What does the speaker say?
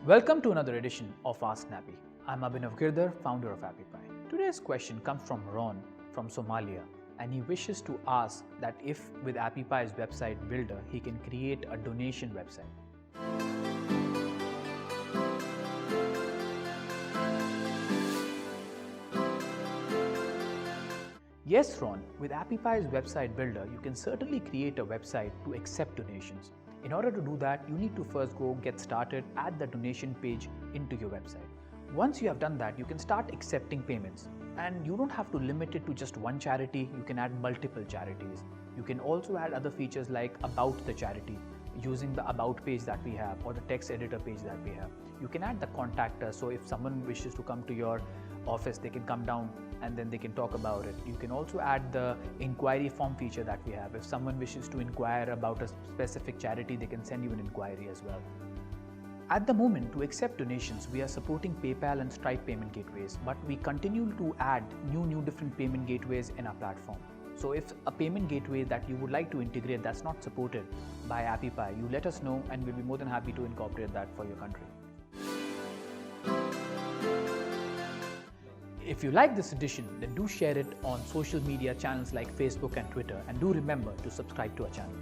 Welcome to another edition of Ask Appy. I'm Abhinav Girdhar, founder of Appy Pie. Today's question comes from Ron from Somalia, and he wishes to ask that if with Appy Pie's website builder he can create a donation website. Yes, Ron, with Appy Pie's website builder, you can certainly create a website to accept donations. In order to do that, you need to first go get started, add the donation page into your website. Once you have done that, you can start accepting payments. And you don't have to limit it to just one charity, you can add multiple charities. You can also add other features like about the charity, using the about page that we have or the text editor page that we have. You can add the contact us, so if someone wishes to come to your office, they can come down and then they can talk about it. You can also add the inquiry form feature that we have. If someone wishes to inquire about a specific charity, they can send you an inquiry as well. At the moment, to accept donations, we are supporting PayPal and Stripe payment gateways, but we continue to add new different payment gateways in our platform. So if a payment gateway that you would like to integrate that's not supported by Appy Pie, you let us know and we'll be more than happy to incorporate that for your country. If you like this edition, then do share it on social media channels like Facebook and Twitter, and do remember to subscribe to our channel.